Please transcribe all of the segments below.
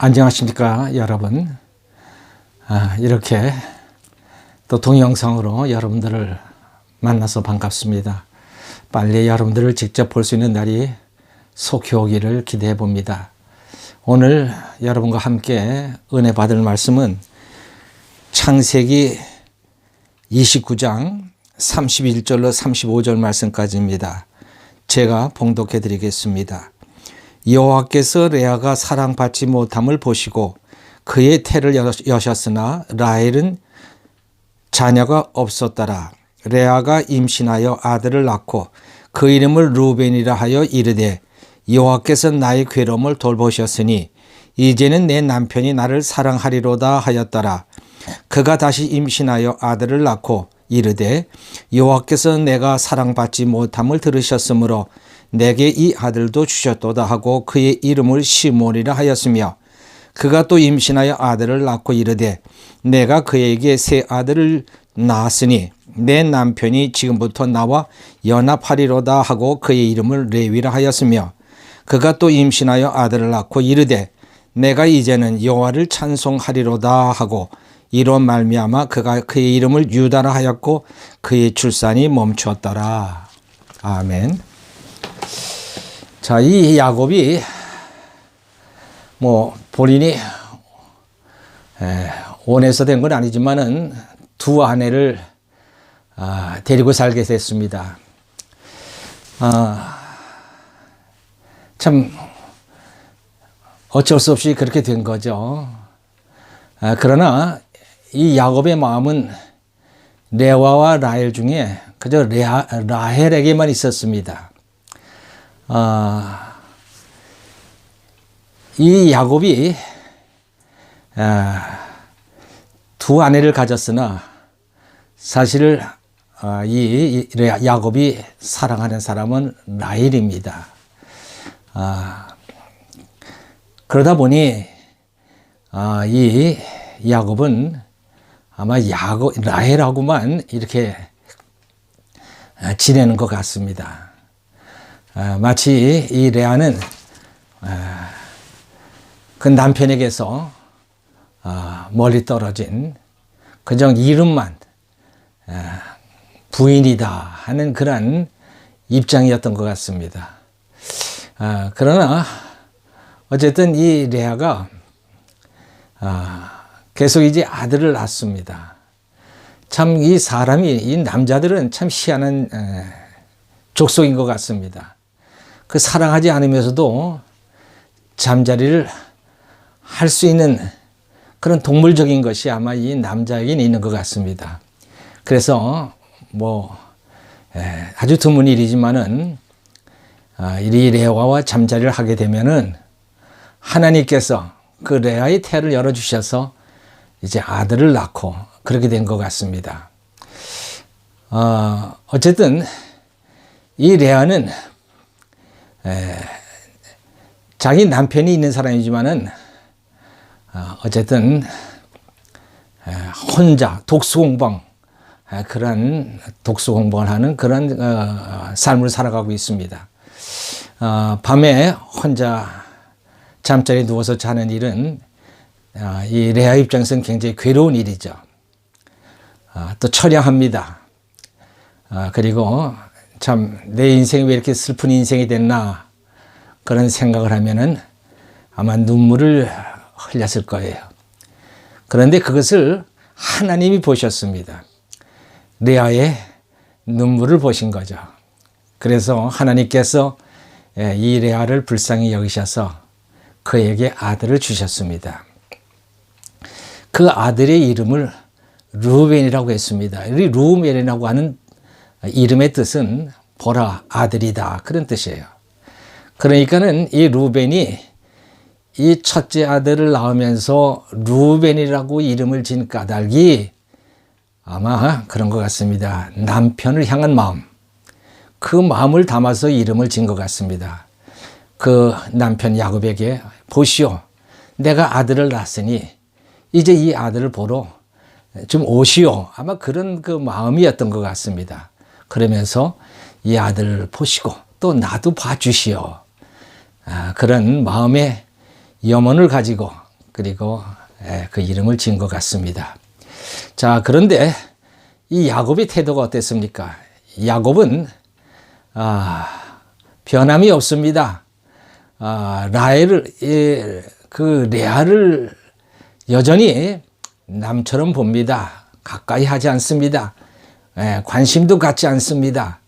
안녕하십니까 여러분. 이렇게 또 동영상으로 여러분들을 만나서 반갑습니다. 빨리 여러분들을 직접 볼 수 있는 날이 속히 오기를 기대해 봅니다. 오늘 여러분과 함께 은혜 받을 말씀은 창세기 29장 31절로 35절 말씀까지입니다. 제가 봉독해 드리겠습니다. 여호와께서 레아가 사랑받지 못함을 보시고 그의 태를 여셨으나 라헬은 자녀가 없었더라. 레아가 임신하여 아들을 낳고 그 이름을 루벤이라 하여 이르되 여호와께서 나의 괴로움을 돌보셨으니 이제는 내 남편이 나를 사랑하리로다 하였더라. 그가 다시 임신하여 아들을 낳고 이르되 여호와께서 내가 사랑받지 못함을 들으셨으므로 내게 이 아들도 주셨도다 하고 그의 이름을 시몬이라 하였으며 그가 또 임신하여 아들을 낳고 이르되 내가 그에게 새 아들을 낳았으니 내 남편이 지금부터 나와 연합하리로다 하고 그의 이름을 레위라 하였으며 그가 또 임신하여 아들을 낳고 이르되 내가 이제는 여호와를 찬송하리로다 하고 이로 말미암아 그가 그의 이름을 유다라 하였고 그의 출산이 멈추었더라. 아멘. 자, 이 야곱이 본인이 원해서 된 건 아니지만은 두 아내를 데리고 살게 됐습니다. 참 어쩔 수 없이 그렇게 된 거죠. 그러나 이 야곱의 마음은 레아와 라헬 중에 그저 라헬에게만 있었습니다. 이 야곱이 두 아내를 가졌으나 사실 이 야곱이 사랑하는 사람은 라헬입니다. 그러다 보니 이 야곱은 아마 라헬하고만 이렇게 지내는 것 같습니다. 마치 이 레아는 그 남편에게서 멀리 떨어진 그저 이름만 부인이다 하는 그런 입장이었던 것 같습니다. 그러나 어쨌든 이 레아가 계속 이제 아들을 낳습니다. 참 이 남자들은 참 희한한 족속인 것 같습니다. 그 사랑하지 않으면서도 잠자리를 할 수 있는 그런 동물적인 것이 아마 이 남자에게는 있는 것 같습니다. 그래서 아주 드문 일이지만은 이 레아와 잠자리를 하게 되면은 하나님께서 그 레아의 태를 열어주셔서 이제 아들을 낳고 그렇게 된 것 같습니다. 어쨌든 이 레아는 자기 남편이 있는 사람이지만은 어쨌든 혼자 그런 독수 공방을 하는 그런 삶을 살아가고 있습니다. 밤에 혼자 잠자리에 누워서 자는 일은 이 레아 입장에서는 굉장히 괴로운 일이죠. 또 처량합니다. 그리고 참 내 인생이 왜 이렇게 슬픈 인생이 됐나 그런 생각을 하면은 아마 눈물을 흘렸을 거예요. 그런데 그것을 하나님이 보셨습니다. 레아의 눈물을 보신 거죠. 그래서 하나님께서 이 레아를 불쌍히 여기셔서 그에게 아들을 주셨습니다. 그 아들의 이름을 루벤이라고 했습니다. 이 루벤이라고 하는 이름의 뜻은 보라 아들이다 그런 뜻이에요. 그러니까는 이 루벤이 이 첫째 아들을 낳으면서 루벤이라고 이름을 진 까닭이 아마 그런 것 같습니다. 남편을 향한 마음, 그 마음을 담아서 이름을 진 것 같습니다. 그 남편 야곱에게 보시오, 내가 아들을 낳았으니 이제 이 아들을 보러 좀 오시오. 아마 그런 그 마음이었던 것 같습니다. 그러면서 이 아들을 보시고 또 나도 봐주시오. 그런 마음의 염원을 가지고 그리고 그 이름을 지은 것 같습니다. 자, 그런데 이 야곱의 태도가 어땠습니까? 야곱은 변함이 없습니다. 레아를 여전히 남처럼 봅니다. 가까이 하지 않습니다. 관심도 갖지 않습니다.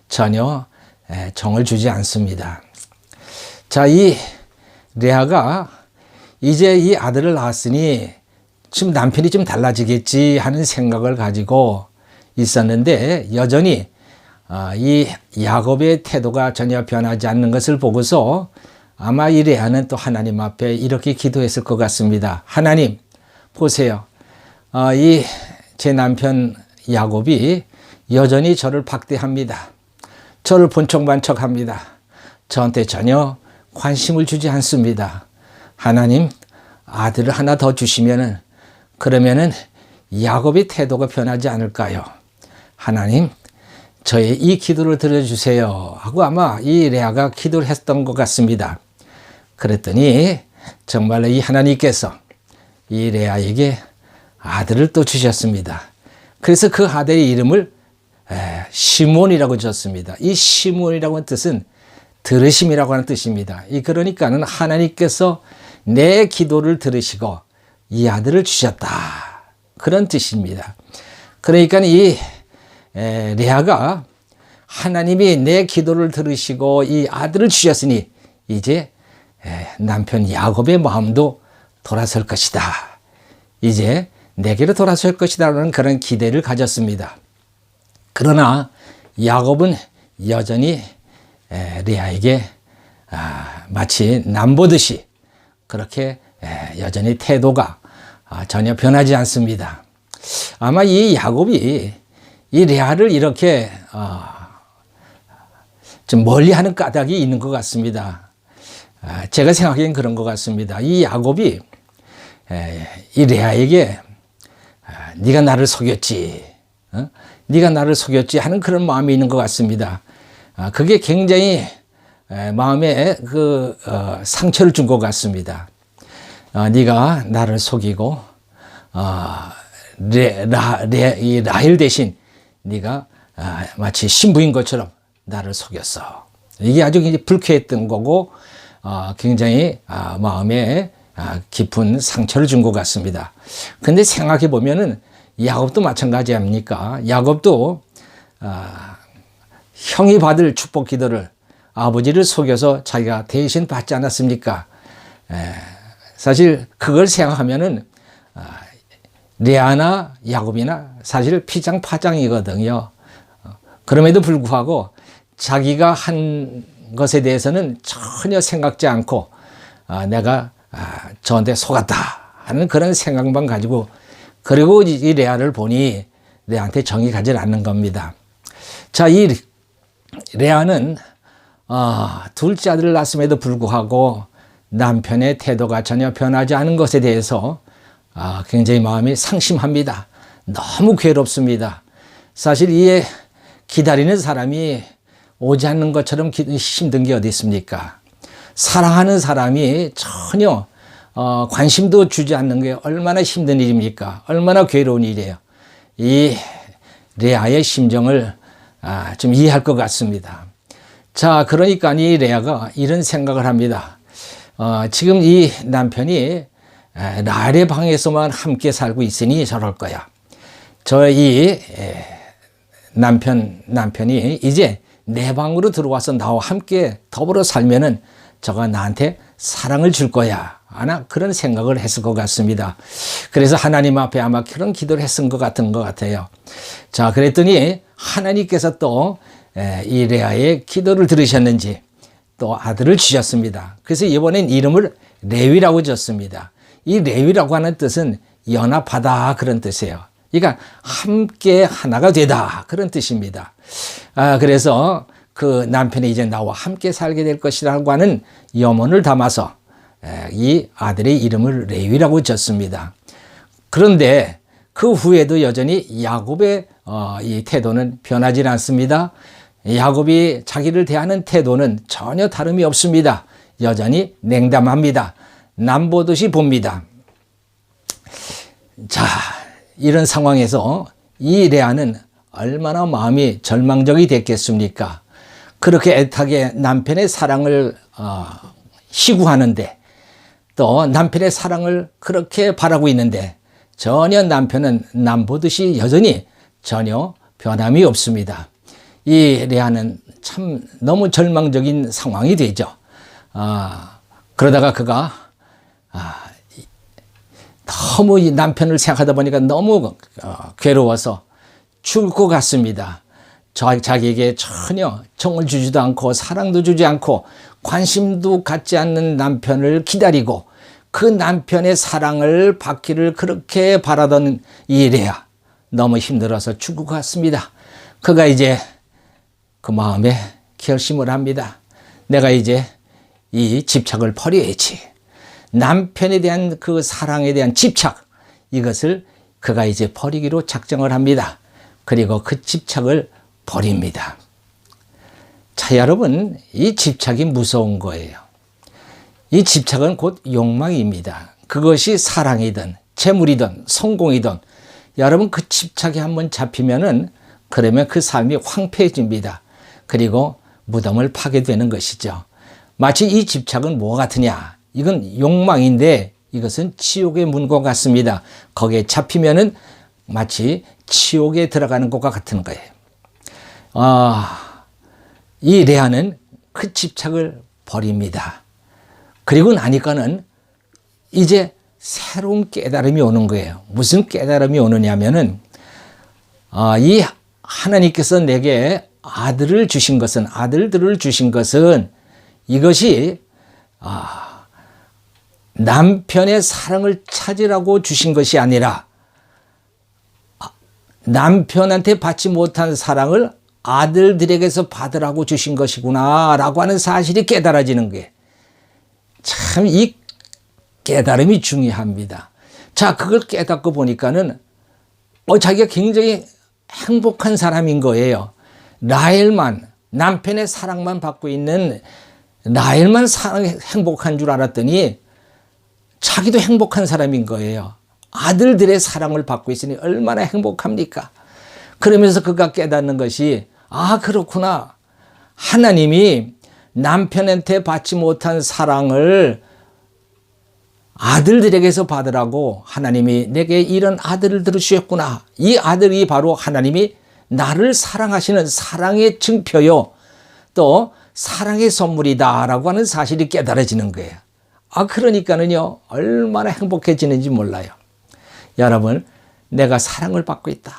전혀 정을 주지 않습니다. 자, 이 레아가 이제 이 아들을 낳았으니 좀 남편이 좀 달라지겠지 하는 생각을 가지고 있었는데, 여전히 이 야곱의 태도가 전혀 변하지 않는 것을 보고서 아마 이 레아는 또 하나님 앞에 이렇게 기도했을 것 같습니다. 하나님, 보세요. 이 제 남편 야곱이 여전히 저를 박대합니다. 저를 본척반척합니다. 저한테 전혀 관심을 주지 않습니다. 하나님, 아들을 하나 더 주시면은, 그러면은 야곱의 태도가 변하지 않을까요? 하나님, 저의 이 기도를 들어주세요 하고 아마 이 레아가 기도를 했던 것 같습니다. 그랬더니 정말로 이 하나님께서 이 레아에게 아들을 또 주셨습니다. 그래서 그 아들의 이름을 시몬이라고 지었습니다. 이 시몬이라고 하는 뜻은 들으심이라고 하는 뜻입니다. 그러니까는 하나님께서 내 기도를 들으시고 이 아들을 주셨다, 그런 뜻입니다. 그러니까 이 레아가 하나님이 내 기도를 들으시고 이 아들을 주셨으니 이제 남편 야곱의 마음도 돌아설 것이다, 이제 내게로 돌아설 것이다 라는 그런 기대를 가졌습니다. 그러나 야곱은 여전히 레아에게 마치 남보듯이 그렇게 여전히 태도가 전혀 변하지 않습니다. 아마 이 야곱이 이 레아를 이렇게 좀 멀리하는 까닭이 있는 것 같습니다. 제가 생각하기엔 그런 것 같습니다. 이 야곱이 이 레아에게 네가 나를 속였지, 네가 나를 속였지 하는 그런 마음이 있는 것 같습니다. 그게 굉장히 마음에 상처를 준 것 같습니다. 네가 나를 속이고 이 라헬 대신 네가 마치 신부인 것처럼 나를 속였어. 이게 아주 굉장히 불쾌했던 거고 굉장히 마음에 깊은 상처를 준 것 같습니다. 근데 생각해 보면은 야곱도 마찬가지 아닙니까? 야곱도 형이 받을 축복 기도를 아버지를 속여서 자기가 대신 받지 않았습니까? 사실 그걸 생각하면은 레아나 야곱이나 사실 피장파장이거든요. 그럼에도 불구하고 자기가 한 것에 대해서는 전혀 생각지 않고 내가 저한테 속았다 하는 그런 생각만 가지고, 그리고 이 레아를 보니 레아한테 정이 가지 않는 겁니다. 자, 이 레아는 둘째 아들을 낳았음에도 불구하고 남편의 태도가 전혀 변하지 않은 것에 대해서 굉장히 마음이 상심합니다. 너무 괴롭습니다. 사실 이 기다리는 사람이 오지 않는 것처럼 힘든 게 어디 있습니까? 사랑하는 사람이 전혀 관심도 주지 않는 게 얼마나 힘든 일입니까? 얼마나 괴로운 일이에요. 이 레아의 심정을 좀 이해할 것 같습니다. 자, 그러니까 이 레아가 이런 생각을 합니다. 지금 이 남편이 라헬의 방에서만 함께 살고 있으니 저럴 거야. 저희 남편이 이제 내 방으로 들어와서 나와 함께 더불어 살면은 저가 나한테 사랑을 줄 거야, 아마 그런 생각을 했을 것 같습니다. 그래서 하나님 앞에 아마 그런 기도를 했은 것 같아요. 자, 그랬더니 하나님께서 또 이 레아의 기도를 들으셨는지 또 아들을 주셨습니다. 그래서 이번엔 이름을 레위라고 지었습니다. 이 레위라고 하는 뜻은 연합하다, 그런 뜻이에요. 그러니까 함께 하나가 되다, 그런 뜻입니다. 그래서 그 남편이 이제 나와 함께 살게 될 것이라고 하는 염원을 담아서 이 아들의 이름을 레위라고 지었습니다. 그런데 그 후에도 여전히 야곱의 이 태도는 변하지 않습니다. 야곱이 자기를 대하는 태도는 전혀 다름이 없습니다. 여전히 냉담합니다. 남보듯이 봅니다. 자, 이런 상황에서 이 레아는 얼마나 마음이 절망적이 됐겠습니까? 그렇게 애타게 남편의 사랑을 희구하는데, 또 남편의 사랑을 그렇게 바라고 있는데 전혀 남편은 남보듯이 여전히 전혀 변함이 없습니다. 이 레아는 참 너무 절망적인 상황이 되죠. 그러다가 그가 너무 이 남편을 생각하다 보니까 너무 괴로워서 죽을 것 같습니다. 자기에게 전혀 정을 주지도 않고 사랑도 주지 않고 관심도 갖지 않는 남편을 기다리고 그 남편의 사랑을 받기를 그렇게 바라던 이 레아, 너무 힘들어서 죽을 것 같습니다. 그가 이제 그 마음에 결심을 합니다. 내가 이제 이 집착을 버려야지. 남편에 대한 그 사랑에 대한 집착, 이것을 그가 이제 버리기로 작정을 합니다. 그리고 그 집착을 버립니다. 자, 여러분, 이 집착이 무서운 거예요. 이 집착은 곧 욕망입니다. 그것이 사랑이든 재물이든 성공이든 여러분 그 집착이 한번 잡히면은 그러면 그 삶이 황폐해집니다. 그리고 무덤을 파게 되는 것이죠. 마치 이 집착은 뭐가 같으냐? 이건 욕망인데 이것은 지옥의 문과 같습니다. 거기에 잡히면은 마치 지옥에 들어가는 것과 같은 거예요. 이 레아는 그 집착을 버립니다. 그리고 나니까는 이제 새로운 깨달음이 오는 거예요. 무슨 깨달음이 오느냐면은 이 하나님께서 내게 아들들을 주신 것은 이것이 남편의 사랑을 찾으라고 주신 것이 아니라 남편한테 받지 못한 사랑을 아들들에게서 받으라고 주신 것이구나 라고 하는 사실이 깨달아지는 거예요. 참 이 깨달음이 중요합니다. 자, 그걸 깨닫고 보니까는 자기가 굉장히 행복한 사람인 거예요. 라헬만, 남편의 사랑만 받고 있는 라헬만 행복한 줄 알았더니 자기도 행복한 사람인 거예요. 아들들의 사랑을 받고 있으니 얼마나 행복합니까? 그러면서 그가 깨닫는 것이 그렇구나. 하나님이 남편한테 받지 못한 사랑을 아들들에게서 받으라고 하나님이 내게 이런 아들을 들으셨구나. 이 아들이 바로 하나님이 나를 사랑하시는 사랑의 증표요. 또 사랑의 선물이다라고 하는 사실이 깨달아지는 거예요. 그러니까는요, 얼마나 행복해지는지 몰라요. 여러분, 내가 사랑을 받고 있다.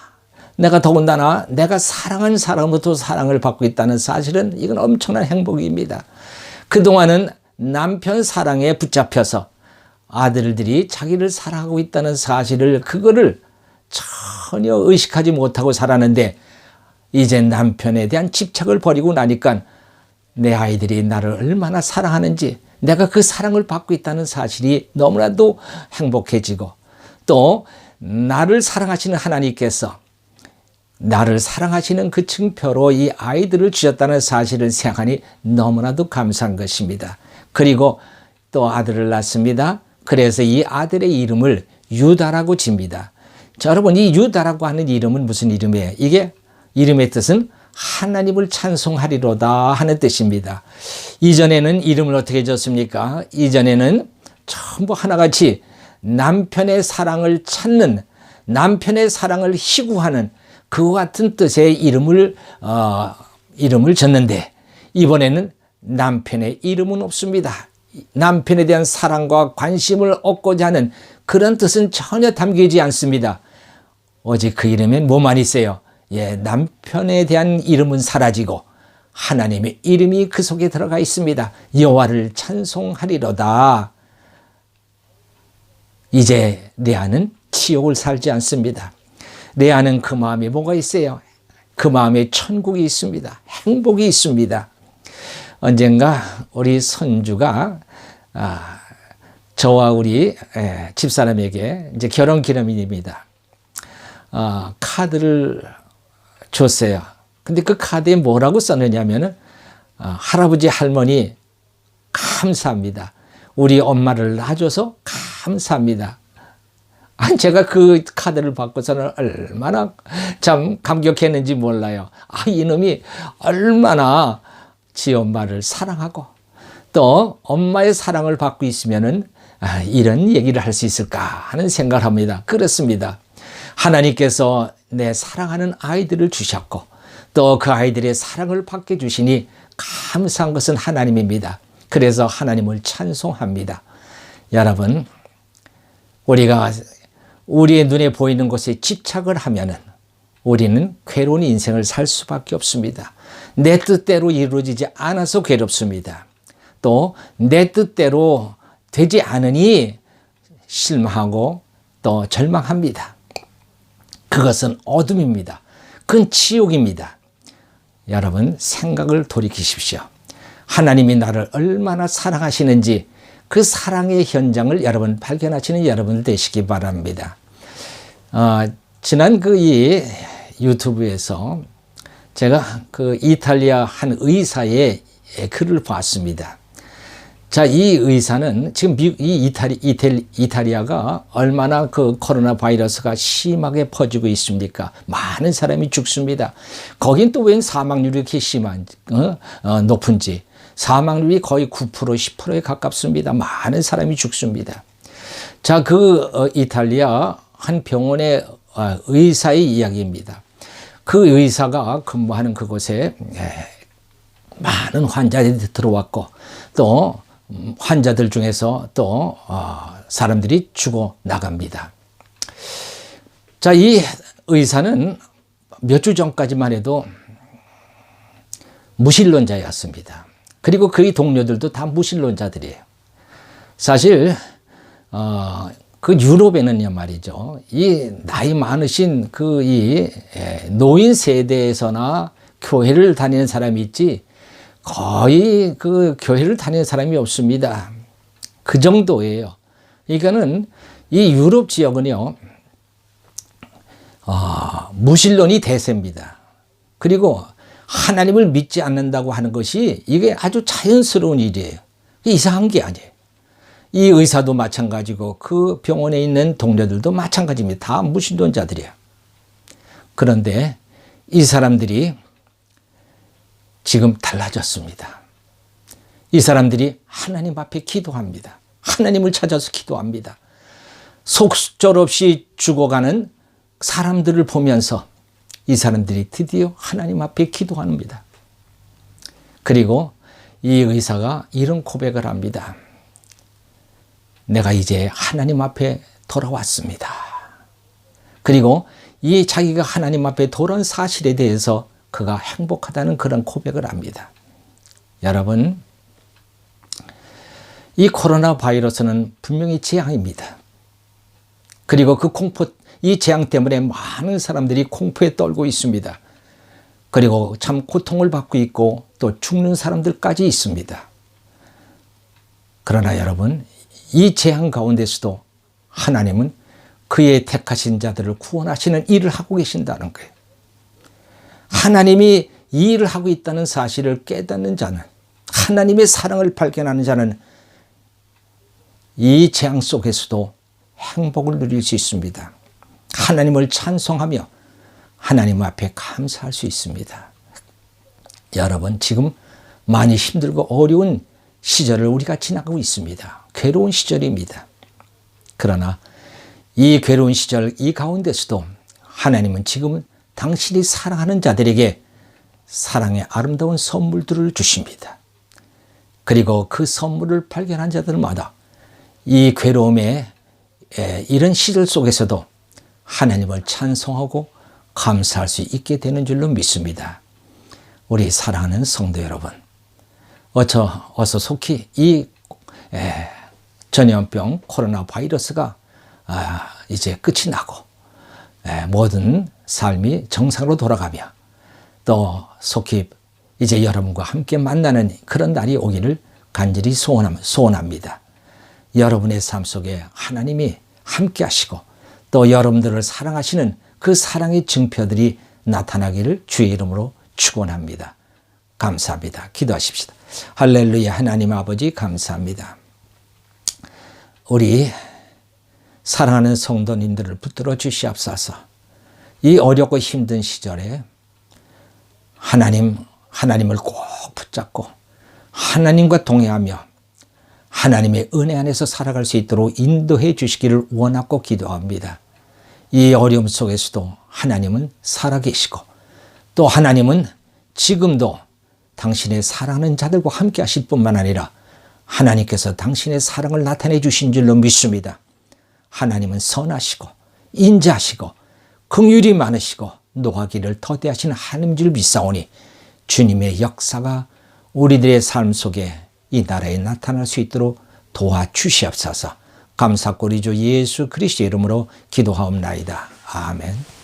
내가 더군다나 내가 사랑한 사람으로부터 사랑을 받고 있다는 사실은 이건 엄청난 행복입니다. 그동안은 남편 사랑에 붙잡혀서 아들들이 자기를 사랑하고 있다는 사실을 그거를 전혀 의식하지 못하고 살았는데 이제 남편에 대한 집착을 버리고 나니까 내 아이들이 나를 얼마나 사랑하는지 내가 그 사랑을 받고 있다는 사실이 너무나도 행복해지고 또 나를 사랑하시는 하나님께서 나를 사랑하시는 그 증표로 이 아이들을 주셨다는 사실을 생각하니 너무나도 감사한 것입니다. 그리고 또 아들을 낳습니다. 그래서 이 아들의 이름을 유다라고 집니다. 자, 여러분, 이 유다라고 하는 이름은 무슨 이름이에요? 이게 이름의 뜻은 하나님을 찬송하리로다 하는 뜻입니다. 이전에는 이름을 어떻게 졌습니까? 이전에는 전부 하나같이 남편의 사랑을 찾는, 남편의 사랑을 희구하는 그와 같은 뜻의 이름을 졌는데 이번에는 남편의 이름은 없습니다. 남편에 대한 사랑과 관심을 얻고자 하는 그런 뜻은 전혀 담기지 않습니다. 오직 그 이름엔 뭐만 있어요? 남편에 대한 이름은 사라지고 하나님의 이름이 그 속에 들어가 있습니다. 여호와를 찬송하리로다. 이제 레아는 치욕을 살지 않습니다. 레아는 그 마음에 뭐가 있어요? 그 마음에 천국이 있습니다. 행복이 있습니다. 언젠가 우리 손주가 저와 우리 집사람에게 이제 결혼 기념일입니다. 카드를 줬어요. 근데 그 카드에 뭐라고 썼느냐면은 할아버지 할머니 감사합니다. 우리 엄마를 낳아줘서 감사합니다. 아니, 제가 그 카드를 받고서는 얼마나 참 감격했는지 몰라요. 아, 이놈이 얼마나 지 엄마를 사랑하고 또 엄마의 사랑을 받고 있으면은 이런 얘기를 할 수 있을까 하는 생각을 합니다. 그렇습니다. 하나님께서 내 사랑하는 아이들을 주셨고 또 그 아이들의 사랑을 받게 주시니 감사한 것은 하나님입니다. 그래서 하나님을 찬송합니다. 여러분, 우리가 우리의 눈에 보이는 것에 집착을 하면은 우리는 괴로운 인생을 살 수밖에 없습니다. 내 뜻대로 이루어지지 않아서 괴롭습니다. 또 내 뜻대로 되지 않으니 실망하고 또 절망합니다. 그것은 어둠입니다. 그건 지옥입니다. 여러분, 생각을 돌이키십시오. 하나님이 나를 얼마나 사랑하시는지 그 사랑의 현장을 여러분 발견하시는 여러분들 되시기 바랍니다. 지난 이 유튜브에서 제가 그 이탈리아 한 의사의 글을 봤습니다. 자, 이 의사는 지금 이 이탈리아가 얼마나 그 코로나 바이러스가 심하게 퍼지고 있습니까? 많은 사람이 죽습니다. 거긴 또 웬 사망률이 이렇게 높은지. 사망률이 거의 9%, 10%에 가깝습니다. 많은 사람이 죽습니다. 자, 그 이탈리아 한 병원의 의사의 이야기입니다. 그 의사가 근무하는 그곳에 많은 환자들이 들어왔고 또 환자들 중에서 또 사람들이 죽어 나갑니다. 자, 이 의사는 몇 주 전까지만 해도 무신론자였습니다. 그리고 그의 동료들도 다 무신론자들이에요. 사실 그 유럽에는요 말이죠, 이 나이 많으신 이 노인 세대에서나 교회를 다니는 사람이 있지 거의 그 교회를 다니는 사람이 없습니다. 그 정도예요. 그러니까는 이 유럽 지역은요 무신론이 대세입니다. 그리고 하나님을 믿지 않는다고 하는 것이 이게 아주 자연스러운 일이에요. 이상한 게 아니에요. 이 의사도 마찬가지고 그 병원에 있는 동료들도 마찬가지입니다. 다 무신론자들이에요. 그런데 이 사람들이 지금 달라졌습니다. 이 사람들이 하나님 앞에 기도합니다. 하나님을 찾아서 기도합니다. 속절없이 죽어가는 사람들을 보면서 이 사람들이 드디어 하나님 앞에 기도합니다. 그리고 이 의사가 이런 고백을 합니다. 내가 이제 하나님 앞에 돌아왔습니다. 그리고 이 자기가 하나님 앞에 돌아온 사실에 대해서 그가 행복하다는 그런 고백을 합니다. 여러분, 이 코로나 바이러스는 분명히 재앙입니다. 그리고 그 이 재앙 때문에 많은 사람들이 공포에 떨고 있습니다. 그리고 참 고통을 받고 있고 또 죽는 사람들까지 있습니다. 그러나 여러분, 이 재앙 가운데서도 하나님은 그의 택하신 자들을 구원하시는 일을 하고 계신다는 거예요. 하나님이 이 일을 하고 있다는 사실을 깨닫는 자는, 하나님의 사랑을 발견하는 자는 이 재앙 속에서도 행복을 누릴 수 있습니다. 하나님을 찬송하며 하나님 앞에 감사할 수 있습니다. 여러분, 지금 많이 힘들고 어려운 시절을 우리가 지나가고 있습니다. 괴로운 시절입니다. 그러나 이 괴로운 시절 이 가운데서도 하나님은 지금 당신이 사랑하는 자들에게 사랑의 아름다운 선물들을 주십니다. 그리고 그 선물을 발견한 자들마다 이 괴로움의 이런 시절 속에서도 하나님을 찬송하고 감사할 수 있게 되는 줄로 믿습니다. 우리 사랑하는 성도 여러분, 어서 속히 이 전염병 코로나 바이러스가 이제 끝이 나고 모든 삶이 정상으로 돌아가며 또 속히 이제 여러분과 함께 만나는 그런 날이 오기를 간절히 소원합니다. 여러분의 삶 속에 하나님이 함께 하시고 또 여러분들을 사랑하시는 그 사랑의 증표들이 나타나기를 주의 이름으로 축원합니다. 감사합니다. 기도하십시다. 할렐루야. 하나님 아버지 감사합니다. 우리 사랑하는 성도님들을 붙들어 주시옵소서. 이 어렵고 힘든 시절에 하나님을 꼭 붙잡고 하나님과 동행하며 하나님의 은혜 안에서 살아갈 수 있도록 인도해 주시기를 원하고 기도합니다. 이 어려움 속에서도 하나님은 살아계시고 또 하나님은 지금도 당신의 사랑하는 자들과 함께 하실 뿐만 아니라 하나님께서 당신의 사랑을 나타내 주신 줄로 믿습니다. 하나님은 선하시고 인자하시고 긍휼이 많으시고 노하기를 더디하시는 하나님인 줄 믿사오니 주님의 역사가 우리들의 삶 속에 이 나라에 나타날 수 있도록 도와주시옵소서. 감사드리죠. 예수 그리스도의 이름으로 기도하옵나이다. 아멘.